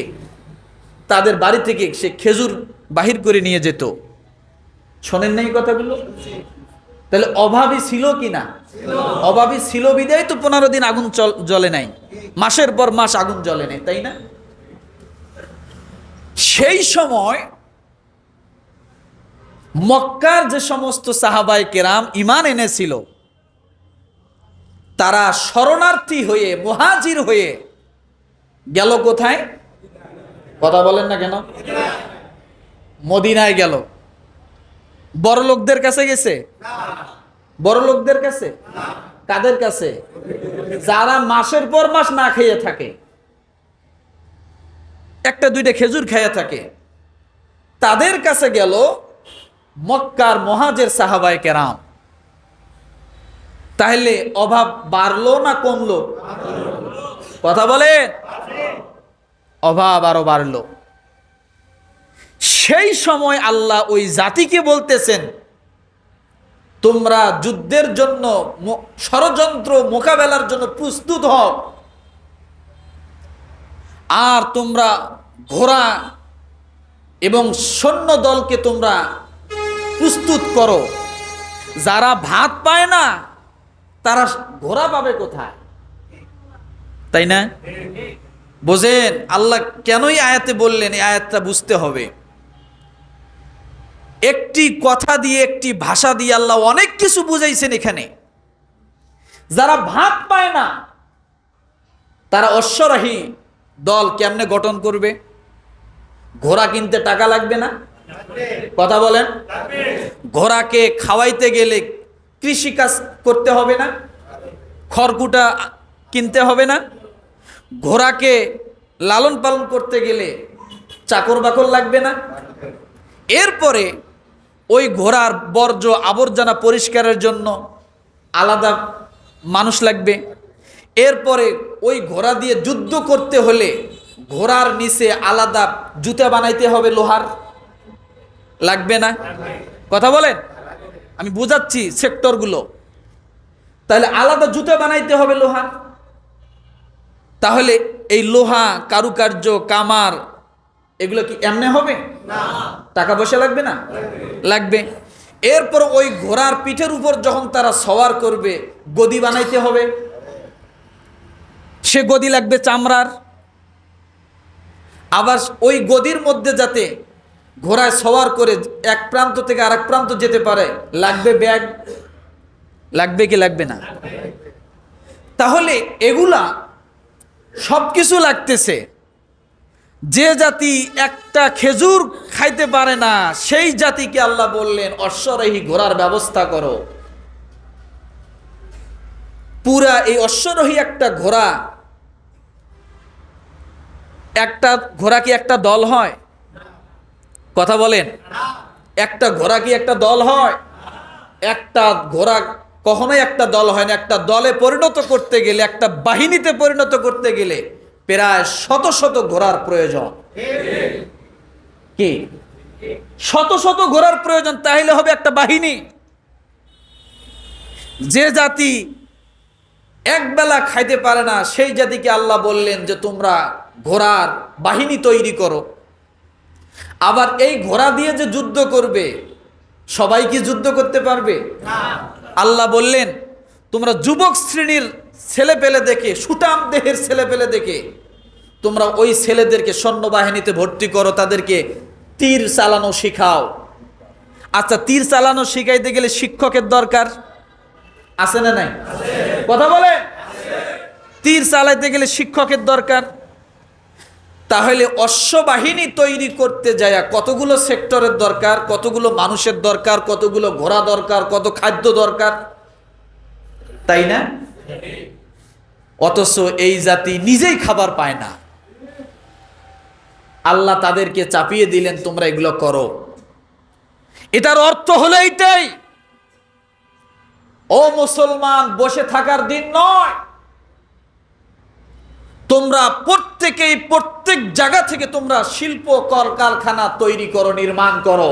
তাদের বাড়ি থেকে সে খেজুর বাহির করে নিয়ে যেত। শোনেন নাই কথাগুলো? তাহলে অভাবী ছিল কি না? অভাবী ছিল বিদায় তো 15 দিন আগুন জ্বলে নাই, মাসের পর মাস আগুন জ্বলে নাই, তাই না? সেই সময় মক্কার যে সমস্ত সাহাবায়ে কেরাম ঈমান এনেছিল, তারা শরণার্থী হয়ে মুহাজির হয়ে গেল কোথায়? কথা বলেন না কেন? মদিনায় গেল। বড় লোকদের কাছে গেছে? বড় লোকদের কাছে? কাদের কাছে? যারা মাসের পর মাস না খেয়ে থাকে, একটা দুইটা খেজুর খেয়ে থাকে, তাদের কাছে গেল মক্কার মুহাজির সাহাবায়ে কেরাম। তাহলে অভাব বাড়লো না কমলো? কথা বলে, অভাব আরো বাড়লো। সেই সময় আল্লাহ ওই জাতিকে বলতেছেন, তোমরা যুদ্ধের জন্য ষড়যন্ত্র মোকাবেলার জন্য প্রস্তুত হও, আর তোমরা ঘোড়া এবং সৈন্য দলকে তোমরা প্রস্তুত করো। যারা ভাত পায় না তারা ঘোড়া পাবে কোথায়? তাই না? বোঝেন আল্লাহ কেনই আয়াতে বললেন? এই আয়াতটা বুঝতে হবে। একটি কথা দিয়ে, একটি ভাষা দিয়ে আল্লাহ অনেক কিছু বুঝাইছেন এখানে। যারা ভাত পায় না তারা অশ্বারোহী দল কেমনে গঠন করবে? ঘোড়া কিনতে টাকা লাগবে না? কথা বলেন। ঘোড়াকে খাওয়াইতে গেলে কৃষি কাজ করতে হবে না? খড়কুটা কিনতে হবে না? ঘোড়াকে লালন পালন করতে গেলে চাকর বাকর লাগবে না? এরপরে ওই ঘোড়ার বর্জ্য আবর্জনা পরিষ্কারের জন্য আলাদা মানুষ লাগবে। এরপরে ওই ঘোড়া দিয়ে যুদ্ধ করতে হলে ঘোড়ার নিচে আলাদা জুতা বানাইতে হবে, লোহার লাগবে না? কথা বলেন, আমি বুঝাচ্ছি সেক্টরগুলো। তাহলে আলাদা জুতা বানাইতে হবে লোহার। তাহলে এই লোহা, কারুকার্য, কামার এগুলো কি এমনি হবে? টাকা পয়সা লাগবে না? লাগবে। এরপর ওই ঘোড়ার পিঠের উপর যখন তারা সওয়ার করবে গদি বানাইতে হবে, সে গদি লাগবে চামড়ার। আবার ওই গদির মধ্যে যাতে ঘোড়ায় সওয়ার করে এক প্রান্ত থেকে আরেক প্রান্ত যেতে পারে লাগবে ব্যাগ। লাগবে কি লাগবে না? তাহলে এগুলা সব কিছু লাগতেছে। যে জাতি একটা খেজুর খাইতে পারে না সেই জাতিকে আল্লাহ বললেন অশ্বারোহী ঘোড়ার ব্যবস্থা করো। পুরা এই অশ্বারোহী একটা ঘোড়া, একটা ঘোড়া কি একটা দল হয়? কথা বলেন, একটা ঘোড়া কি একটা দল হয়? একটা ঘোড়া কখনোই একটা দল হয় না। একটা দলে পরিণত করতে গেলে, একটা বাহিনীতে পরিণত করতে গেলে প্রায় শত শত ঘোড়ার প্রয়োজন। কি শত শত ঘোড়ার প্রয়োজন, তাহলে হবে একটা বাহিনী। যে জাতি একবেলা খাইতে পারে না সেই জাতিকে আল্লাহ বললেন যে তোমরা ঘোড়ার বাহিনী তৈরি করো। আবার এই ঘোড়া দিয়ে যে যুদ্ধ করবে সবাই কি যুদ্ধ করতে পারবে? আল্লাহ বললেন তোমরা যুবক শ্রেণীর ছেলে পেলে দেখে, সুটাম দেহের ছেলে পেলে দেখে তোমরা ওই ছেলেদেরকে সৈন্যবাহিনীতে ভর্তি করো, তাদেরকে তীর চালানো শেখাও। আচ্ছা, তীর চালানো শিখাইতে গেলে শিক্ষকের দরকার আছে না নাই? কথা বলে। তীর চালাইতে গেলে শিক্ষকের দরকার। তাহলে অশ্ববাহিনী তৈরি করতে যায় কতগুলো সেক্টরের দরকার, কতগুলো মানুষের দরকার, কতগুলো ঘোড়া দরকার, কত খাদ্য দরকার, তাই না? অথচ এই জাতি নিজেই খাবার পায় না, আল্লাহ তাদেরকে চাপিয়ে দিলেন তোমরা এগুলো করো। এটার অর্থ হলো এইটাই, ও মুসলমান, বসে থাকার দিন নয়। তোমরা প্রত্যেকেই প্রত্যেক জায়গা থেকে তোমরা শিল্প কলকারখানা তৈরি করো, নির্মাণ করো।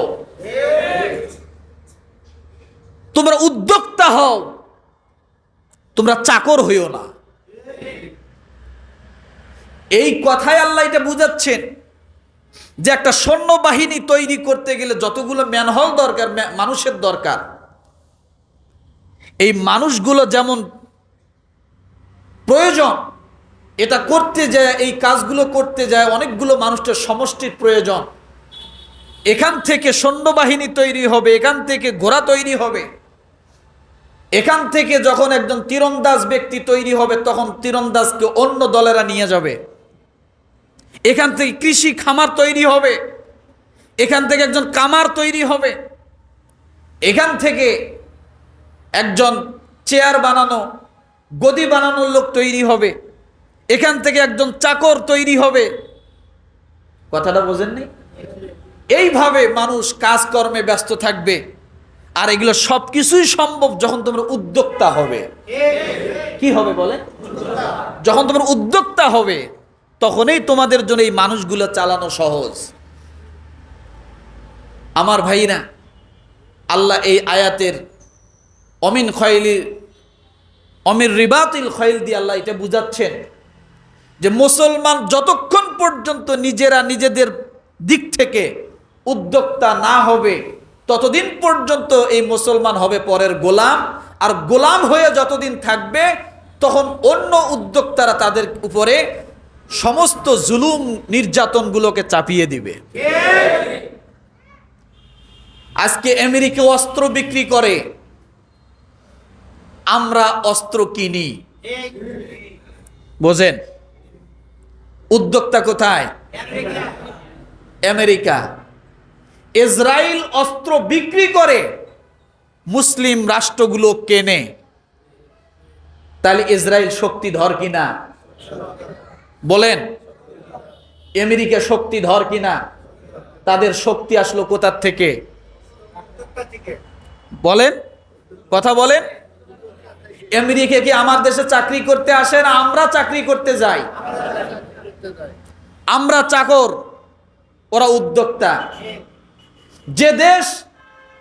তোমরা উদ্যোক্তা হও, তোমরা চাকর হইও না। এই কথায় আল্লাহ এটা বুঝাচ্ছেন যে একটা সৈন্যবাহিনী তৈরি করতে গেলে যতগুলো ম্যানহোল দরকার, মানুষের দরকার, এই মানুষগুলো যেমন প্রয়োজন, এটা করতে যায়, এই কাজগুলো করতে যায় অনেকগুলো মানুষের সমষ্টির প্রয়োজন। এখান থেকে সৈন্যবাহিনী তৈরি হবে, এখান থেকে ঘোড়া তৈরি হবে, এখান থেকে যখন একজন তীরন্দাজ ব্যক্তি তৈরি হবে তখন তীরন্দাজকে অন্য দলেরা নিয়ে যাবে। এখান থেকে কৃষি খামার তৈরি হবে, এখান থেকে একজন কামার তৈরি হবে, এখান থেকে একজন চেয়ার বানানো, গদি বানানোর লোক তৈরি হবে, এখান থেকে একজন চাকর তৈরি হবে। কথাটা বোঝেননি? এইভাবে মানুষ কাজকর্মে ব্যস্ত থাকবে। আর এগুলো সবকিছুই সম্ভব যখন তোমরা উদ্যোক্তা হবে। কি হবে বলে? যখন তোমরা উদ্যোক্তা হবে তখনই তোমাদের জন্য এই মানুষগুলো চালানো সহজ। আমার ভাইরা, আল্লাহ এই আয়াতের অমির রিবাতিল খৈল দিয়ে আল্লাহ এটা বুঝাচ্ছেন যে মুসলমান যতক্ষণ পর্যন্ত নিজেরা নিজেদের দিক থেকে উদ্যোক্তা না হবে ততদিন পর্যন্ত এই মুসলমান হবে পরের গোলাম। আর গোলাম হয়ে যতদিন থাকবে তখন অন্য উদ্যোক্তারা তাদের উপরে সমস্ত জুলুম নির্যাতনগুলোকে চাপিয়ে দিবে। আজকে আমেরিকা অস্ত্র বিক্রি করে, আমরা অস্ত্র কিনি। বোঝেন? উদ্যোক্তা কোথায়? আমেরিকা। ইসরায়েল অস্ত্র বিক্রি করে, মুসলিম রাষ্ট্রগুলো কেনে। তাহলে ইসরায়েল শক্তিধর কিনা? বলেন, আমেরিকা শক্তিধর কিনা? তাদের শক্তি আসলো কোথার থেকে? বলেন, কথা বলেন। আমেরিকা কি আমার দেশে চাকরি করতে আসে না আমরা চাকরি করতে যাই? আমরা চাকর, ওরা উদ্যোক্তা। যে দেশ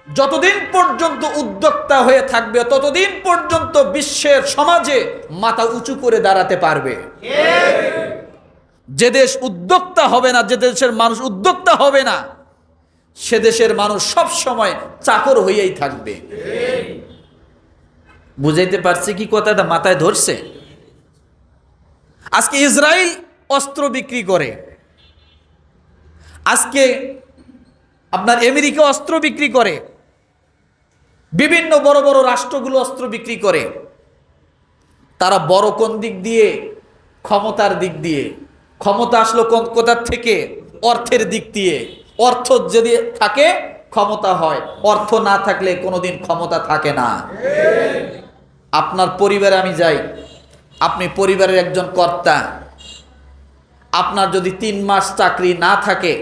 যতদিন পর্যন্ত উদ্যোক্তা হয়ে থাকবে ততদিন পর্যন্ত বিশ্বের সমাজে মাথা উঁচু করে দাঁড়াতে পারবে। যে দেশ উদ্যোক্তা হবে না, যে দেশের মানুষ উদ্যোক্তা হবে না, সে দেশের মানুষ সব সময় চাকর হয়েই থাকবে। বুঝাইতে পারছি কি? কথাটা মাথায় ধরছে? আজকে ইসরায়েল অস্ত্র বিক্রি করে, আজকে আপনার আমেরিকা অস্ত্র বিক্রি করে, বিভিন্ন বড় বড় রাষ্ট্রগুলো অস্ত্র বিক্রি করে। তারা বড় কোন দিক দিয়ে? ক্ষমতার দিক দিয়ে। ক্ষমতা আসলো কোথার থেকে? অর্থের দিক দিয়ে। অর্থ যদি থাকে ক্ষমতা হয়, অর্থ না থাকলে কোনোদিন ক্ষমতা থাকে না। আপনার পরিবারে আমি যাই, আপনি পরিবারের একজন কর্তা। আপনার যদি 3 মাস চাকরি না থাকে,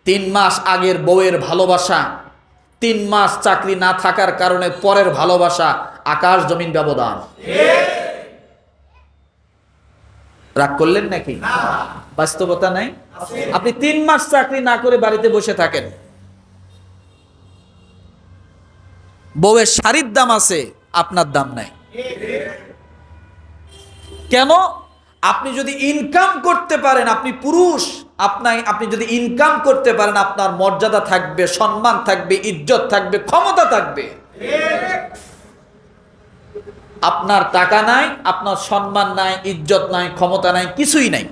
3 মাস আগের বউয়ের ভালোবাসা, 3 মাস চাকরি না থাকার কারণে পরের ভালোবাসা, আকাশ জমিন ব্যবধান। রাগ করলেন নাকি? বাস্তবতা নাই? আপনি 3 মাস চাকরি না করে বাড়িতে বসে থাকেন, বউয়ের শাড়ির দাম আছে, আপনার দাম নাই। কেন? আপনি যদি ইনকাম করতে পারেন, আপনি পুরুষ, আপনি যদি ইনকাম করতে পারেন, আপনার মর্যাদা থাকবে, সম্মান থাকবে, ইজ্জত থাকবে, ক্ষমতা থাকবে। আপনার টাকা নাই, আপনার সম্মান নাই, ইজ্জত নাই, ক্ষমতা নাই, কিছুই নাই।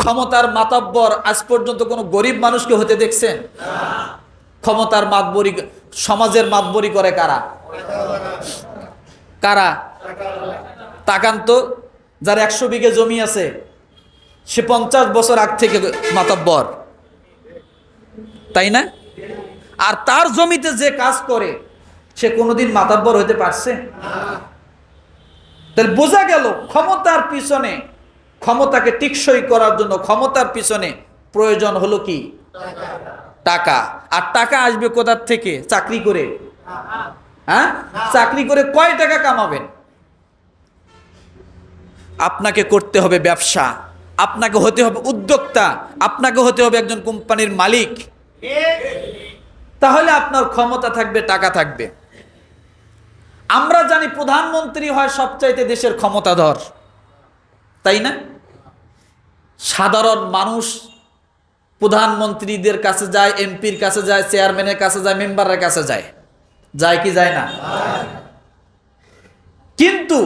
ক্ষমতার মাতব্বর আজ পর্যন্ত কোনো গরিব মানুষকে হতে দেখছেন? ক্ষমতার মাতবরি, সমাজের মাতবরি করে কারা? কারা? তাকান তো, যার 100 বিঘে জমি আছে সে 50 বছর আগ থেকে মাতব্বর, তাই না? আর তার জমিতে যে কাজ করে সে কোনোদিন মাতব্বর হতে পারছে? তাহলে বোঝা গেল ক্ষমতার পিছনে, ক্ষমতাকে টিকসই করার জন্য ক্ষমতার পিছনে প্রয়োজন হলো কি? টাকা। আর টাকা আসবে কোথার থেকে? চাকরি করে। হ্যাঁ, চাকরি করে কয় টাকা কামাবেন? আপনাকে করতে হবে ব্যবসা, আপনাকে হতে হবে উদ্যোক্তা, আপনাকে হতে হবে একজন কোম্পানির মালিক, তাহলে আপনার ক্ষমতা থাকবে, টাকা থাকবে। আমরা জানি প্রধানমন্ত্রী হয় সবচাইতে দেশের ক্ষমতাধর, তাই না? সাধারণ মানুষ প্রধানমন্ত্রীদের কাছে যায়, এমপির কাছে যায়, চেয়ারম্যানের কাছে যায়, মেম্বারের কাছে যায়, যায় কি যায় না? কিন্তু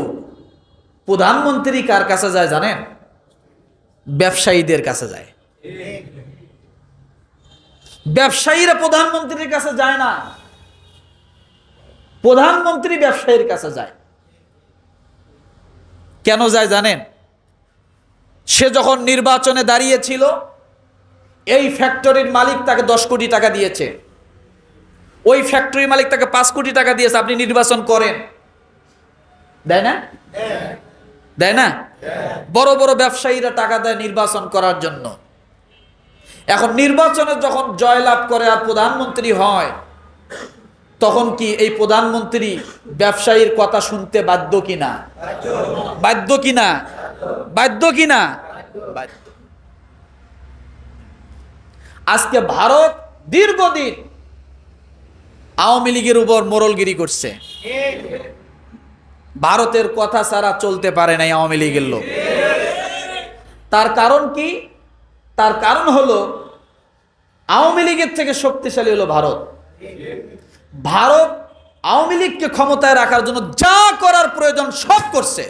প্রধানমন্ত্রী কার কাছে যায় জানেন? ব্যবসায়ীদের কাছে যায়। ব্যবসায়ীরা প্রধানমন্ত্রীর কাছে যায় না, প্রধানমন্ত্রী ব্যবসায়ীর কাছে যায়। কেন যায় জানেন? সে যখন নির্বাচনে দাঁড়িয়েছিল, এই ফ্যাক্টরির মালিক তাকে 10 কোটি টাকা দিয়েছে, ওই ফ্যাক্টরির মালিক তাকে 5 কোটি টাকা দিয়েছে, আপনি নির্বাচন করেন, দেয় না? দেয় না? বড় বড় ব্যবসায়ীরা টাকা দেয় নির্বাচন করার জন্য। এখন নির্বাচনে যখন জয়লাভ করে আর প্রধানমন্ত্রী হয়, তখন কি এই প্রধানমন্ত্রী ব্যবসায়ীর কথা শুনতে বাধ্য কিনা? বাধ্য কিনা? বাধ্য কিনা? বাধ্য। আজকে ভারত দীর্ঘদিন আওয়ামী লীগের উপর মোড়লগিরি করছে, ভারতের কথা ছাড়া চলতে পারে নাই আওয়ামী লীগের লোক। তার কারণ কি? তার কারণ হলো আওয়ামী লীগের থেকে শক্তিশালী হলো ভারত। ভারত আওয়ামী লীগকে ক্ষমতায় রাখার জন্য যা করার প্রয়োজন সব করছে,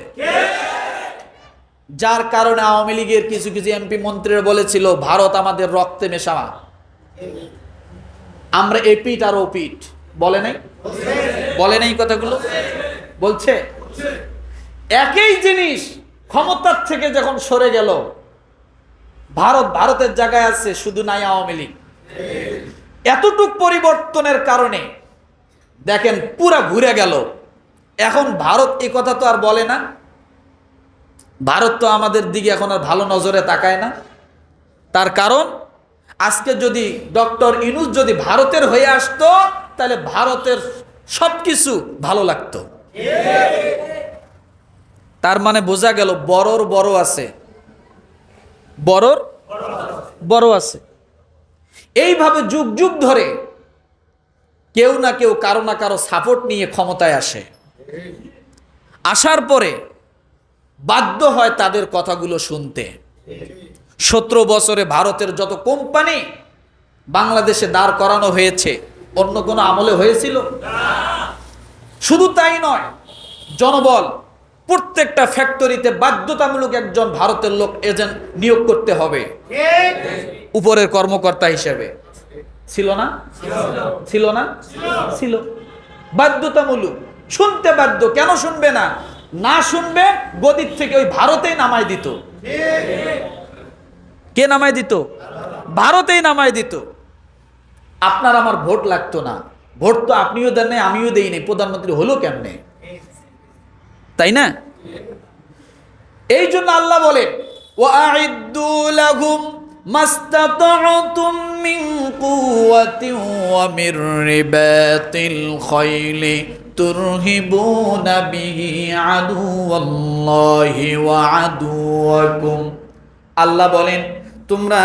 যার কারণে আওয়ামী লীগের কিছু কিছু এমপি মন্ত্রীরা বলেছিল ভারত আমাদের রক্তে মেশানো, আমরা এপিট আর ওপিট। বলে নাই? বলে নাই কথাগুলো? বলছে। একই জিনিস ক্ষমতার থেকে যখন সরে গেল, ভারত ভারতের জায়গায় আছে, শুধু নাই আওয়ামী লীগ। এতটুক পরিবর্তনের কারণে দেখেন পুরা ঘুরে গেল। এখন ভারত এই কথা তো আর বলে না, ভারত তো আমাদের দিকে এখন আর ভালো নজরে তাকায় না। তার কারণ আজকে যদি ডক্টর ইউনূস যদি ভারতের হয়ে আসতো, তাহলে ভারতের সবকিছু ভালো লাগতো। তার মানে বোঝা গেল বড়র বড় আছে, বড়র বড় আছে। এইভাবে যুগ যুগ ধরে কেউ না কেউ কারো না কারো সাপোর্ট নিয়ে ক্ষমতায় আসে, আসার পরে বাধ্য হয় তাদের কথাগুলো শুনতে। 17 বছরে ভারতের যত কোম্পানি বাংলাদেশে দাঁড় করানো হয়েছে, অন্য কোনো আমলে হয়েছিল? শুধু তাই নয়, জনবল প্রত্যেকটা ফ্যাক্টরিতে বাধ্যতামূলক একজন ভারতের লোক এজেন্ট নিয়োগ করতে হবে উপরের কর্মকর্তা হিসেবে। ছিল না? ছিল না? ছিল। বাধ্যতামূলক, শুনতে বাধ্য। কেন শুনবে না? না শুনবে গদির থেকে ওই ভারতেই নামাই দিত। কে নামাই দিত? ভারতেই নামাই দিত। আপনার আমার ভোট লাগতো না, ভোট তো আপনিও দেন নাই, আমিও দেই নাই, প্রধানমন্ত্রী হলো কেমনে? তাই না? এই জন্য আল্লাহ বলে ওয়াইদ্দু লাহুম মাস্তাতা'তুম মিন কুওয়াতিন ওয়া মির রিবাতিল খাইলি তুরহিবুনা বিহি আদুওয়াল্লাহি ওয়া আদুওয়াকুম। আল্লাহ বলেন তোমরা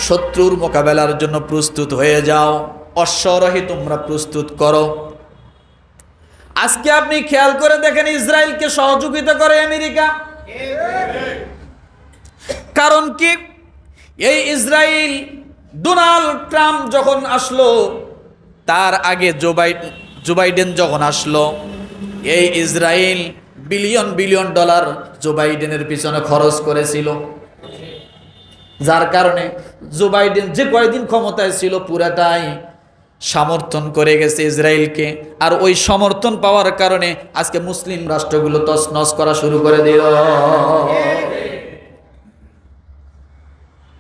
শত্রুর মোকাবেলার জন্য প্রস্তুত হয়ে যাও, অশ্বরোহী তোমরা প্রস্তুত করো। আজকে আপনি খেয়াল করে দেখেন, ইসরায়েলকে সহযোগিতা করে আমেরিকা। কারণ কি? এই ইসরায়েল ডোনাল্ড ট্রাম্প যখন আসলো, তার আগে জো বাইডেন যখন আসলো, এই ইসরায়েল বিলিয়ন বিলিয়ন ডলার জো বাইডেনের পিছনে খরচ করেছিল। যার কারণে জো বাইডেন যে কয়দিন ক্ষমতায় ছিল পুরাটাই সমর্থন করে গেছে ইসরায়েলকে। আর ওই সমর্থন পাওয়ার কারণে আজকে মুসলিম রাষ্ট্রগুলো তছনছ করা শুরু করে দিল।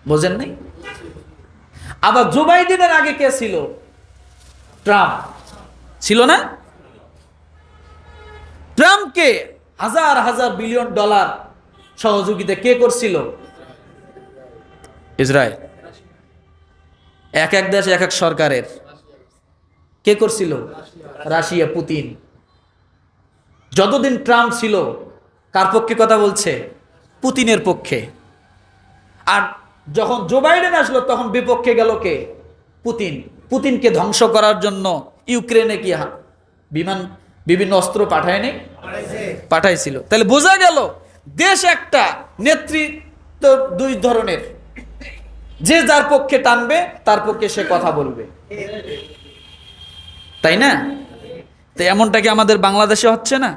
বোঝেন নাই? আবার জো বাইডেনের আগে কে ছিল? ট্রাম্প ছিল না? ট্রাম্পকে হাজার হাজার বিলিয়ন ডলার সহযোগিতা কে করছিল? ইসরায়েল। এক এক দেশ এক এক সরকারের। কে করছিল? Russia, Putin. যতদিন ট্রাম্প ছিল কার পক্ষে কথা বলছে? পুতিনের পক্ষে। আর যখন জো বাইডেন আসলো তখন বিপক্ষে গেল কে? পুতিন। পুতিনকে ধ্বংস করার জন্য ইউক্রেনে কি বিমান বিভিন্ন অস্ত্র পাঠায়নি? পাঠাইছিল। তাহলে বোঝা গেল দেশ একটা, নেতৃত্ব দুই ধরনের। যে যার পক্ষে টানবে তার পক্ষে সে কথা বলবে, তাই না? তো এমনটা কি আমাদের বাংলাদেশে হচ্ছে না?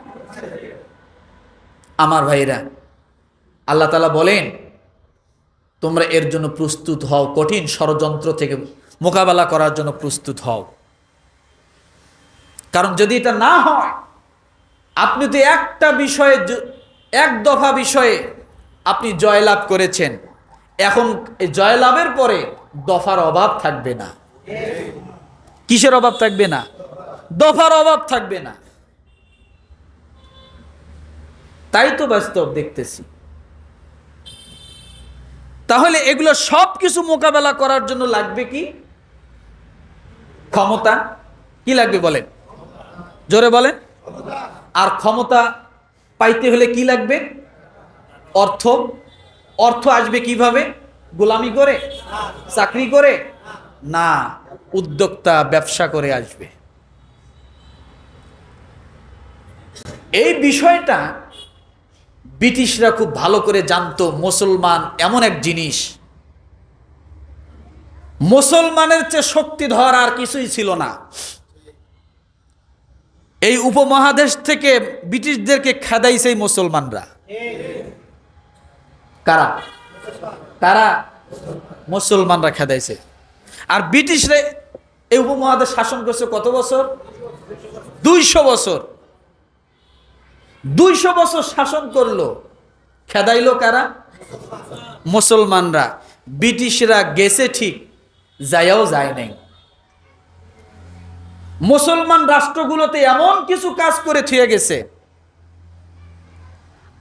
আমার ভাইরা, আল্লাহ তাআলা বলেন তোমরা এর জন্য প্রস্তুত হও, কঠিন ষড়যন্ত্র থেকে মোকাবেলা করার জন্য প্রস্তুত হও। কারণ যদি এটা না হয়, আপনি তো একটা বিষয়ে, এক দফা বিষয়ে আপনি জয়লাভ করেছেন, এখন এই জয়লাভের পরে দফার অভাব থাকবে না। কিসের অভাব থাকবে না? দফার অভাব থাকবে না। তাই তো বাস্তব দেখতেছি। তাহলে এগুলো সব কিছু মোকাবেলা করার জন্য লাগবে কি? ক্ষমতা। কি লাগবে বলেন? জোরে বলেন। আর ক্ষমতা পাইতে হলে কি লাগবে? অর্থ। অর্থ আসবে কিভাবে? গোলামি করে? চাকরি করে? না, উদ্যোক্তা, ব্যবসা করে আসবে। এই বিষয়টা ব্রিটিশরা খুব ভালো করে জানতো। মুসলমান এমন এক জিনিস, মুসলমানের চেয়ে শক্তিধর আর কিছুই ছিল না। এই উপমহাদেশ থেকে ব্রিটিশদেরকে খেদাইছে মুসলমানরা। কারা? কারা? মুসলমানরা খেদাইছে। আর ব্রিটিশরা এই উপমহাদেশ শাসন করছে কত বছর? 200 বছর। 200 বছর শাসন করলো। খেদাইলো কারা? মুসলমানরা। ব্রিটিশরা গেছে ঠিক, যায়াও যায় নাই। মুসলমান রাষ্ট্রগুলোতে এমন কিছু কাজ করে থুয়ে গেছে,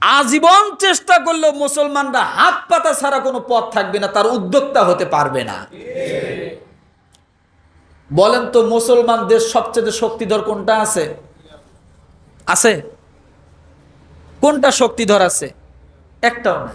আজীবন চেষ্টা করলেও মুসলমানরা হাত পাতা ছাড়া কোনো পথ থাকবে না, তার উদ্যোক্তা হতে পারবে না। বলেন তো, মুসলমান দেশ সবচেয়ে শক্তিধর কোনটা আছে? আছে? কোনটা শক্তিধর আছে? একটাও না।